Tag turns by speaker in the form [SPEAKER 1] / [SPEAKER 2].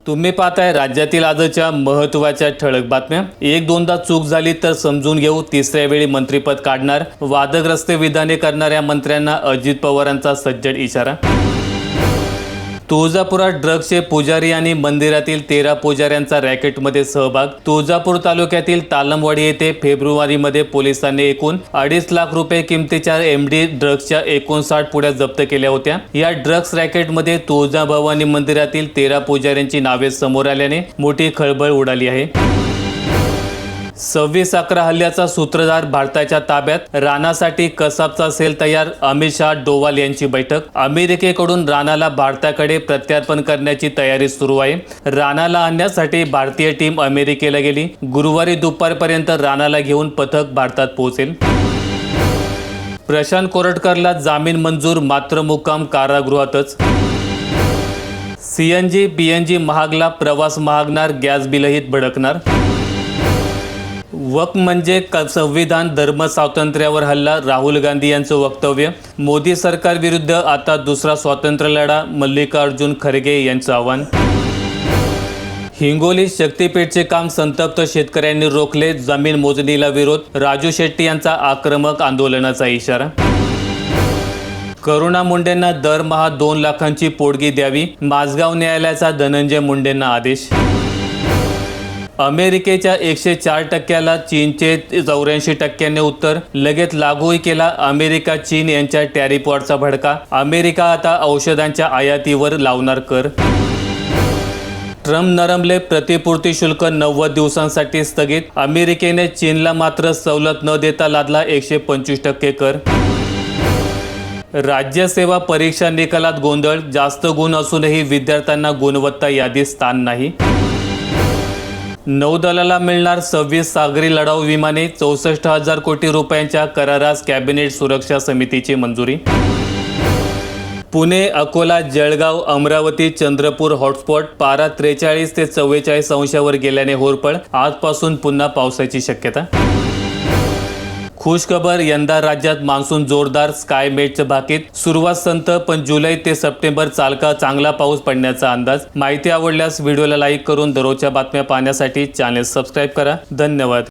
[SPEAKER 1] तुम्ही पाहताय राज्यातील आजच्या महत्त्वाच्या ठळक बातम्या। एक दोनदा चूक झाली तर समजून घेऊ, तिसऱ्या वेळी मंत्रिपद काढणार, वादग्रस्त विधाने करणाऱ्या मंत्र्यांना अजित पवारांचा सज्जड इशारा। तुळजापुरात ड्रग्सचे पुजारी आणि मंदिरातील 13 पुजाऱ्यांचा रॅकेटमध्ये सहभाग। तुळजापूर तालुक्यातील तालमवाडी येथे फेब्रुवारीमध्ये पोलिसांनी एकूण 2.5 लाख रुपये किमतीच्या MD ड्रग्सच्या 59 पुड्या जप्त केल्या होत्या। या ड्रग्स रॅकेटमध्ये तुळजाभवानी मंदिरातील 13 पुजाऱ्यांची नावे समोर आल्याने मोठी खळबळ उडाली आहे। 26/11 हल्ल्याचा सूत्रधार भारताच्या ताब्यात, राणासाठी कसाबचा सेल तयार। अमित शहा डोवाल यांची बैठक। अमेरिकेकडून राणाला भारताकडे प्रत्यार्पण करण्याची तयारी सुरू आहे। राणाला आणण्यासाठी भारतीय टीम अमेरिकेला गेली। गुरुवारी दुपारपर्यंत राणाला घेऊन पथक भारतात पोहोचेल। प्रशांत कोरटकरला जामीन मंजूर, मात्र मुक्काम कारागृहातच। CNG PNG महागला, प्रवास महागणार, गॅस बिलही भडकणार। वक्फ म्हणजे संविधान, धर्म स्वातंत्र्यावर हल्ला, राहुल गांधी यांचं वक्तव्य। मोदी सरकार विरुद्ध आता दुसरा स्वातंत्र्य लढा, मल्लिकार्जुन खरगे यांचं आव्हान। हिंगोली शक्तीपीठचे काम संतप्त शेतकऱ्यांनी रोखले, जमीन मोजणीला विरोध, राजू शेट्टी यांचा आक्रमक आंदोलनाचा इशारा। करुणा मुंडेंना दरमहा 2 लाखांची पोटगी द्यावी, माझगाव न्यायालयाचा धनंजय मुंडेंना आदेश। अमेरिकेच्या 104%ला चीनचे 84% उत्तर, लगेच लागूही केला। अमेरिका चीन यांच्या टॅरिफवरचा भडका, अमेरिका आता औषधांच्या आयातीवर लावणार कर। ट्रम्प नरमले, प्रतिपूर्ती शुल्क 90 दिवसांसाठी स्थगित। अमेरिकेने चीनला मात्र सवलत न देता लादला 125% कर। राज्यसेवा परीक्षा निकालात गोंधळ, जास्त गुण असूनही विद्यार्थ्यांना गुणवत्ता यादीत स्थान नाही। नौदलाला मिळणार 26 सागरी लढाऊ विमाने, 64,000 कोटी रुपयांच्या करारास कॅबिनेट सुरक्षा समितीची मंजुरी। पुणे, अकोला, जळगाव, अमरावती, चंद्रपूर हॉटस्पॉट, पारा 43 ते 44 अंशावर गेल्याने होरपळ, आजपासून पुन्हा पावसाची शक्यता। खुशखबर, यंदा राज्यात मान्सून जोरदार, स्कायमेटचं भाकीत, सुरुवात संत पण जुलै ते सप्टेंबर चांगला पाऊस पडण्याचा अंदाज। माहिती आवडल्यास व्हिडिओला लाईक करून दररोजच्या बातम्या पाहण्यासाठी चॅनल सबस्क्राईब करा। धन्यवाद।